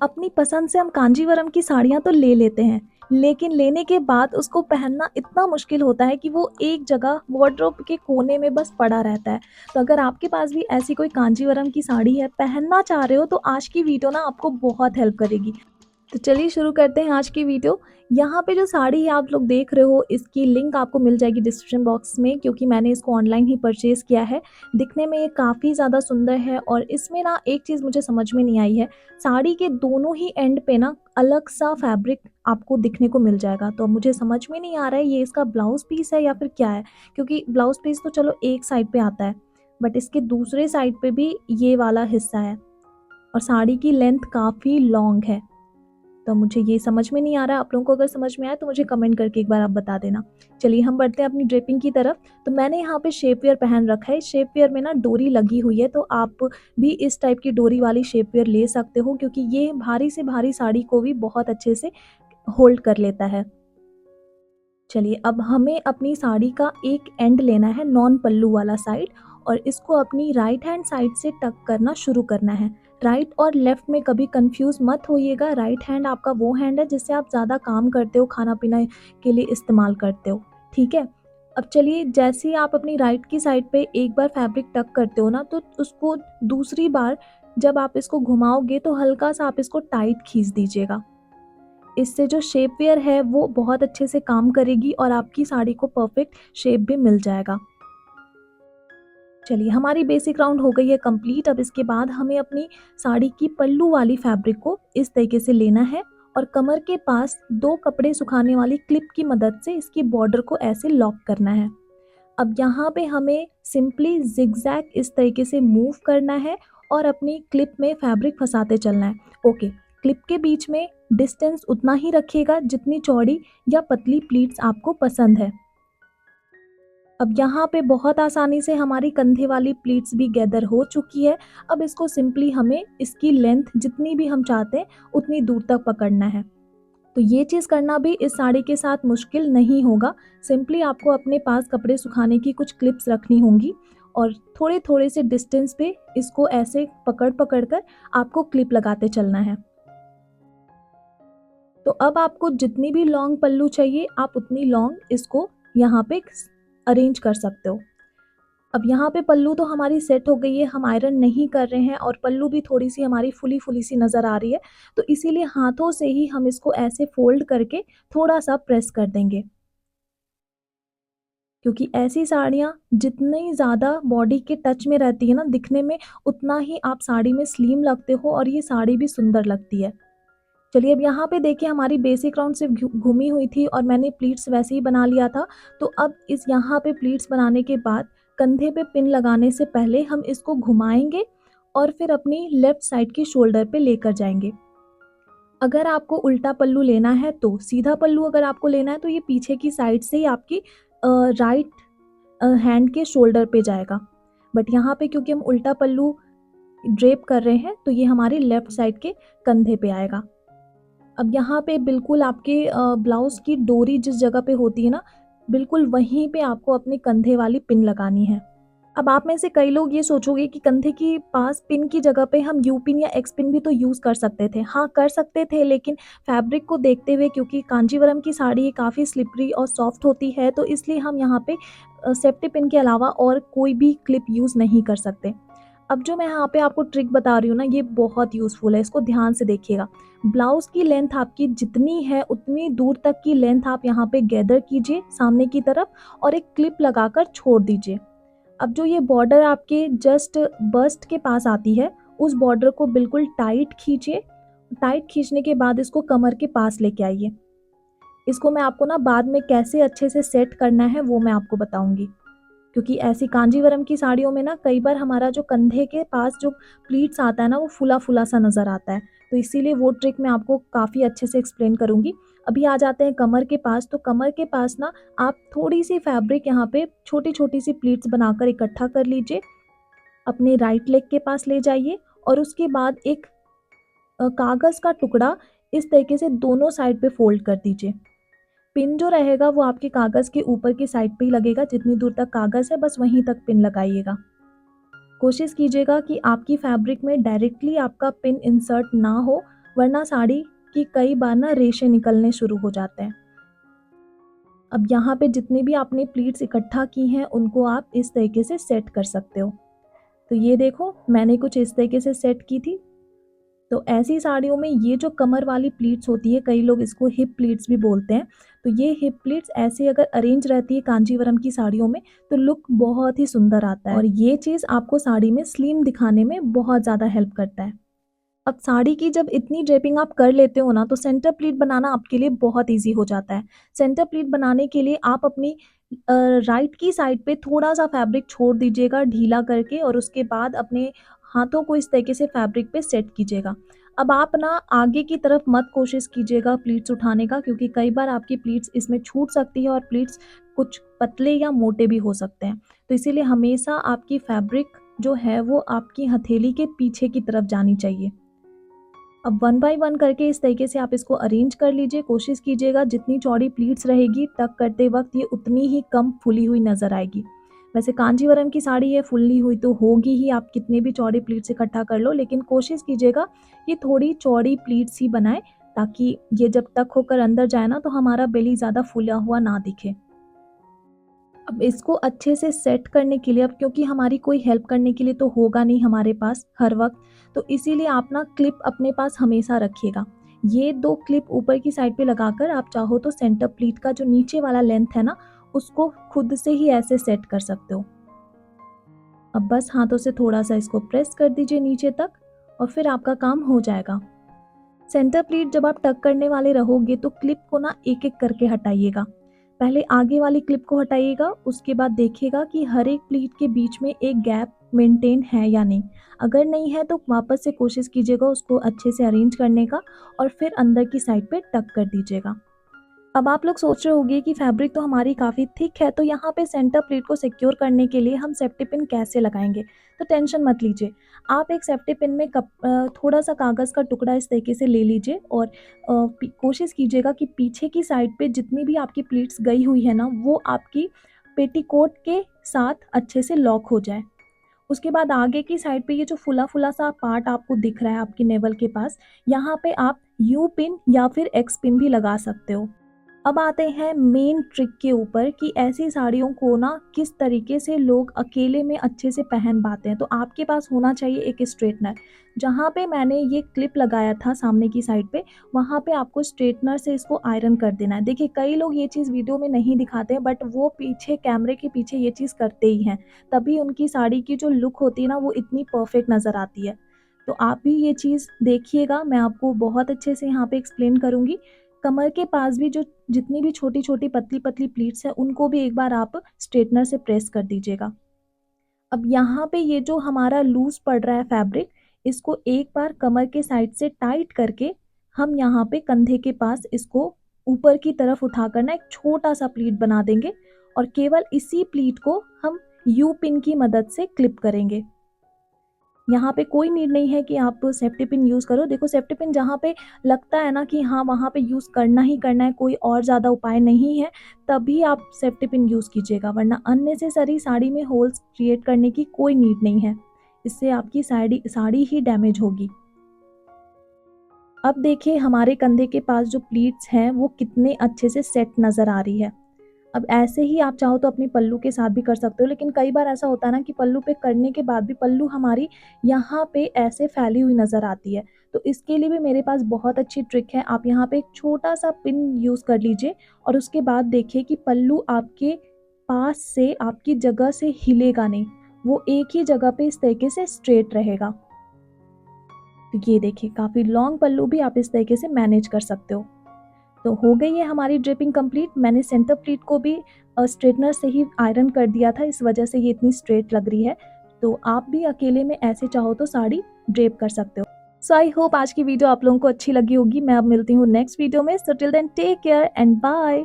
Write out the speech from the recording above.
अपनी पसंद से हम कांजीवरम की साड़ियाँ तो ले लेते हैं, लेकिन लेने के बाद उसको पहनना इतना मुश्किल होता है कि वो एक जगह वार्डरोब के कोने में बस पड़ा रहता है। तो अगर आपके पास भी ऐसी कोई कांजीवरम की साड़ी है, पहनना चाह रहे हो, तो आज की वीडियो ना आपको बहुत हेल्प करेगी। तो चलिए शुरू करते हैं आज की वीडियो। यहाँ पे जो साड़ी है आप लोग देख रहे हो, इसकी लिंक आपको मिल जाएगी डिस्क्रिप्शन बॉक्स में, क्योंकि मैंने इसको ऑनलाइन ही परचेज़ किया है। दिखने में ये काफ़ी ज़्यादा सुंदर है और इसमें ना एक चीज़ मुझे समझ में नहीं आई है, साड़ी के दोनों ही एंड पे ना अलग सा फैब्रिक आपको दिखने को मिल जाएगा। तो मुझे समझ में नहीं आ रहा है ये इसका ब्लाउज़ पीस है या फिर क्या है? क्योंकि ब्लाउज़ पीस तो चलो एक साइड पे आता है, बट इसके दूसरे साइड पे भी ये वाला हिस्सा है और साड़ी की लेंथ काफ़ी लॉन्ग है। तो मुझे ये समझ में नहीं आ रहा है। आप लोगों को अगर समझ में आए तो मुझे कमेंट करके एक बार आप बता देना। चलिए हम बढ़ते हैं अपनी ड्रेपिंग की तरफ। तो मैंने यहाँ पे शेप वेयर पहन रखा है। शेप वेयर में ना डोरी लगी हुई है, तो आप भी इस टाइप की डोरी वाली शेप वेयर ले सकते हो, क्योंकि ये भारी से भारी साड़ी को भी बहुत अच्छे से होल्ड कर लेता है। चलिए अब हमें अपनी साड़ी का एक एंड लेना है, नॉन पल्लू वाला साइड, और इसको अपनी राइट हैंड साइड से टक करना शुरू करना है। राइट और लेफ्ट में कभी कंफ्यूज मत होइएगा। राइट हैंड आपका वो हैंड है जिससे आप ज़्यादा काम करते हो, खाना पीना के लिए इस्तेमाल करते हो, ठीक है। अब चलिए, जैसे ही आप अपनी राइट की साइड पे एक बार फैब्रिक टक करते हो ना, तो उसको दूसरी बार जब आप इसको घुमाओगे तो हल्का सा आप इसको टाइट खींच दीजिएगा। इससे जो शेप वेयर है वो बहुत अच्छे से काम करेगी और आपकी साड़ी को परफेक्ट शेप भी मिल जाएगा। चलिए हमारी बेसिक राउंड हो गई है कंप्लीट। अब इसके बाद हमें अपनी साड़ी की पल्लू वाली फैब्रिक को इस तरीके से लेना है और कमर के पास दो कपड़े सुखाने वाली क्लिप की मदद से इसकी बॉर्डर को ऐसे लॉक करना है। अब यहाँ पे हमें सिंपली जिगजैग इस तरीके से मूव करना है और अपनी क्लिप में फैब्रिक फंसाते चलना है। ओके, क्लिप के बीच में डिस्टेंस उतना ही रखिएगा जितनी चौड़ी या पतली प्लीट्स आपको पसंद है। अब यहाँ पे बहुत आसानी से हमारी कंधे वाली प्लीट्स भी गैदर हो चुकी है। अब इसको सिंपली हमें इसकी लेंथ जितनी भी हम चाहते हैं उतनी दूर तक पकड़ना है। तो ये चीज़ करना भी इस साड़ी के साथ मुश्किल नहीं होगा। सिंपली आपको अपने पास कपड़े सुखाने की कुछ क्लिप्स रखनी होंगी और थोड़े थोड़े से डिस्टेंस पे इसको ऐसे पकड़ पकड़ कर आपको क्लिप लगाते चलना है। तो अब आपको जितनी भी लॉन्ग पल्लू चाहिए आप उतनी लॉन्ग इसको यहाँ पे अरेंज कर सकते हो। अब यहाँ पे पल्लू तो हमारी सेट हो गई है, हम आयरन नहीं कर रहे हैं और पल्लू भी थोड़ी सी हमारी फुली फुली सी नज़र आ रही है। तो इसीलिए हाथों से ही हम इसको ऐसे फोल्ड करके थोड़ा सा प्रेस कर देंगे, क्योंकि ऐसी साड़ियाँ जितनी ज़्यादा बॉडी के टच में रहती है ना, दिखने में उतना ही आप साड़ी में स्लिम लगते हो और ये साड़ी भी सुंदर लगती है। चलिए अब यहाँ पे देखिए हमारी बेसिक राउंड सिर्फ घूमी हुई थी और मैंने प्लीट्स वैसे ही बना लिया था। तो अब इस यहाँ पे प्लीट्स बनाने के बाद कंधे पे पिन लगाने से पहले हम इसको घुमाएंगे और फिर अपनी लेफ्ट साइड की शोल्डर पे लेकर जाएंगे। अगर आपको उल्टा पल्लू लेना है तो सीधा पल्लू अगर आपको लेना है तो ये पीछे की साइड से ही आपकी राइट हैंड के शोल्डर पे जाएगा। बट यहाँ पे क्योंकि हम उल्टा पल्लू ड्रेप कर रहे हैं तो ये हमारी लेफ्ट साइड के कंधे पे आएगा। अब यहाँ पे बिल्कुल आपके ब्लाउज़ की डोरी जिस जगह पे होती है ना, बिल्कुल वहीं पे आपको अपने कंधे वाली पिन लगानी है। अब आप में से कई लोग ये सोचोगे कि कंधे के पास पिन की जगह पे हम यू पिन या एक्स पिन भी तो यूज़ कर सकते थे। हाँ, कर सकते थे, लेकिन फैब्रिक को देखते हुए, क्योंकि कांजीवरम की साड़ी काफ़ी स्लिपरी और सॉफ्ट होती है, तो इसलिए हम यहाँ पे सेफ्टी पिन के अलावा और कोई भी क्लिप यूज़ नहीं कर सकते। अब जो मैं यहाँ पे आपको ट्रिक बता रही हूँ ना, ये बहुत यूज़फुल है, इसको ध्यान से देखिएगा। ब्लाउज़ की लेंथ आपकी जितनी है उतनी दूर तक की लेंथ आप यहाँ पे गैदर कीजिए सामने की तरफ और एक क्लिप लगाकर छोड़ दीजिए। अब जो ये बॉर्डर आपके जस्ट बस्ट के पास आती है, उस बॉर्डर को बिल्कुल टाइट खींचिए। टाइट खींचने के बाद इसको कमर के पास लेके आइए। इसको मैं आपको ना बाद में कैसे अच्छे से सेट करना है वो मैं आपको बताऊंगी, क्योंकि ऐसी कांजीवरम की साड़ियों में ना कई बार हमारा जो कंधे के पास जो प्लीट्स आता है ना, वो फुला फुला सा नज़र आता है। तो इसीलिए वो ट्रिक मैं आपको काफ़ी अच्छे से एक्सप्लेन करूँगी। अभी आ जाते हैं कमर के पास। तो कमर के पास ना आप थोड़ी सी फैब्रिक यहाँ पे छोटी छोटी सी प्लीट्स बनाकर इकट्ठा कर लीजिए। अपने राइट लेग के पास ले जाइए और उसके बाद एक कागज़ का टुकड़ा इस तरीके से दोनों साइड पे फोल्ड कर दीजिए। पिन जो रहेगा वो आपके कागज़ के ऊपर की साइड पे ही लगेगा। जितनी दूर तक कागज़ है बस वहीं तक पिन लगाइएगा। कोशिश कीजिएगा कि आपकी फैब्रिक में डायरेक्टली आपका पिन इंसर्ट ना हो, वरना साड़ी की कई बार ना रेशे निकलने शुरू हो जाते हैं। अब यहाँ पे जितने भी आपने प्लीट्स इकट्ठा की हैं उनको आप इस तरीके से सेट कर सकते हो। तो ये देखो मैंने कुछ इस तरीके से सेट की थी। तो ऐसी साड़ियों में ये जो कमर वाली प्लीट्स होती है, कई लोग इसको हिप प्लीट्स भी बोलते हैं। तो ये हिप प्लीट्स ऐसे अगर अरेंज रहती है कांजीवरम की साड़ियों में तो लुक बहुत ही सुंदर आता है और ये चीज़ आपको साड़ी में स्लिम दिखाने में बहुत ज़्यादा हेल्प करता है। अब साड़ी की जब इतनी ड्रेपिंग आप कर लेते हो ना तो सेंटर प्लीट बनाना आपके लिए बहुत ईज़ी हो जाता है। सेंटर प्लीट बनाने के लिए आप अपनी राइट की साइड पे थोड़ा-सा फैब्रिक छोड़ दीजिएगा ढीला करके और उसके बाद अपने हाथों को इस तरीके से फैब्रिक पे सेट कीजिएगा। अब आप ना आगे की तरफ मत कोशिश कीजिएगा प्लीट्स उठाने का क्योंकि कई बार आपकी प्लीट्स इसमें छूट सकती है और प्लीट्स कुछ पतले या मोटे भी हो सकते हैं। तो इसीलिए हमेशा आपकी फैब्रिक जो है वो आपकी हथेली के पीछे की तरफ जानी चाहिए। अब 1 बाय 1 करके इस तरीके से आप इसको अरेंज कर लीजिए। कोशिश कीजिएगा जितनी चौड़ी प्लीट्स रहेगी टक करते वक़्त ये उतनी ही कम फुली हुई नज़र आएगी। वैसे कांजीवरम की साड़ी है फुली हुई तो होगी ही, आप कितने भी चौड़ी प्लीट्स इकट्ठा कर लो, लेकिन कोशिश कीजिएगा कि थोड़ी चौड़ी प्लीट्स ही बनाएँ ताकि ये जब टक होकर अंदर जाए ना तो हमारा बेली ज़्यादा फूला हुआ ना दिखे। अब इसको अच्छे से सेट करने के लिए, अब क्योंकि हमारी कोई हेल्प करने के लिए तो होगा नहीं हमारे पास हर वक़्त, तो इसीलिए आप ना क्लिप अपने पास हमेशा रखिएगा। ये 2 क्लिप ऊपर की साइड पे लगाकर आप चाहो तो सेंटर प्लीट का जो नीचे वाला लेंथ है ना, उसको खुद से ही ऐसे सेट कर सकते हो। अब बस हाथों से थोड़ा-सा इसको प्रेस कर दीजिए नीचे तक और फिर आपका काम हो जाएगा। सेंटर प्लीट जब आप टक करने वाले रहोगे तो क्लिप को ना एक-एक करके हटाइएगा। पहले आगे वाली क्लिप को हटाइएगा, उसके बाद देखिएगा कि हर एक प्लीट के बीच में एक गैप मेंटेन है या नहीं। अगर नहीं है तो वापस से कोशिश कीजिएगा उसको अच्छे से अरेंज करने का और फिर अंदर की साइड पे टक कर दीजिएगा। अब आप लोग सोच रहे होंगे कि फैब्रिक तो हमारी काफ़ी थिक है, तो यहाँ पे सेंटर प्लेट को सिक्योर करने के लिए हम सेफ्टी पिन कैसे लगाएँगे? तो टेंशन मत लीजिए। आप एक सेफ्टी पिन में थोड़ा-सा कागज़ का टुकड़ा इस तरीके से ले लीजिए और कोशिश कीजिएगा कि पीछे की साइड पे जितनी भी आपकी प्लीट्स गई हुई है ना, वो आपकी पेटीकोट के साथ अच्छे से लॉक हो जाए। उसके बाद आगे की साइड पे ये जो फुला-फुला सा पार्ट आपको दिख रहा है आपकी नेवल के पास, यहाँ पे आप यू पिन या फिर एक्स पिन भी लगा सकते हो। अब आते हैं मेन ट्रिक के ऊपर कि ऐसी साड़ियों को ना किस तरीके से लोग अकेले में अच्छे से पहन पाते हैं। तो आपके पास होना चाहिए एक स्ट्रेटनर। जहाँ पे मैंने ये क्लिप लगाया था सामने की साइड पे, वहाँ पे आपको स्ट्रेटनर से इसको आयरन कर देना है। देखिए कई लोग ये चीज़ वीडियो में नहीं दिखाते हैं बट वो पीछे कैमरे के पीछे ये चीज़ करते ही हैं। तभी उनकी साड़ी की जो लुक होती है ना वो इतनी परफेक्ट नज़र आती है। तो आप भी ये चीज़ देखिएगा, मैं आपको बहुत अच्छे से यहाँ पे एक्सप्लेन करूँगी। कमर के पास भी जो जितनी भी छोटी-छोटी, पतली-पतली प्लीट्स हैं, उनको भी एक बार आप स्ट्रेटनर से प्रेस कर दीजिएगा। अब यहाँ पे ये जो हमारा लूज़ पड़ रहा है फैब्रिक, इसको एक बार कमर के साइड से टाइट करके हम यहाँ पे कंधे के पास इसको ऊपर की तरफ उठाकर ना एक छोटा-सा प्लीट बना देंगे और केवल इसी प्लीट को हम यू पिन की मदद से क्लिप करेंगे। यहाँ पे कोई नीड नहीं है कि आप सेफ्टी पिन यूज़ करो। देखो सेफ्टी पिन जहाँ पे लगता है ना कि हाँ, वहाँ पे यूज़ करना ही करना है, कोई और ज़्यादा उपाय नहीं है, तभी आप सेफ्टी पिन यूज़ कीजिएगा, वरना अननेसेसरी साड़ी में होल्स क्रिएट करने की कोई नीड नहीं है। इससे आपकी साड़ी साड़ी ही डैमेज होगी। अब देखिए हमारे कंधे के पास जो प्लीट्स हैं, वो कितने अच्छे से सेट नज़र आ रही है। अब ऐसे ही आप चाहो तो अपनी पल्लू के साथ भी कर सकते हो, लेकिन कई बार ऐसा होता है ना कि पल्लू पे करने के बाद भी पल्लू हमारी यहाँ पे ऐसे फैली हुई नज़र आती है। तो इसके लिए भी मेरे पास बहुत अच्छी ट्रिक है। आप यहाँ पे एक छोटा-सा पिन यूज़ कर लीजिए और उसके बाद देखिए कि पल्लू आपके पास से, आपकी जगह से हिलेगा नहीं। वो एक ही जगह पे इस तरीके से स्ट्रेट रहेगा। तो ये देखिए काफ़ी लॉन्ग पल्लू भी आप इस तरीके से मैनेज कर सकते हो। तो हो गई है हमारी ड्रेपिंग कंप्लीट। मैंने सेंटर प्लीट को भी स्ट्रेटनर से ही आयरन कर दिया था, इस वजह से ये इतनी स्ट्रेट लग रही है। तो आप भी अकेले में ऐसे चाहो तो साड़ी ड्रेप कर सकते हो। सो आई होप आज की वीडियो आप लोगों को अच्छी लगी होगी। मैं अब मिलती हूँ नेक्स्ट वीडियो में। So till then take care and bye.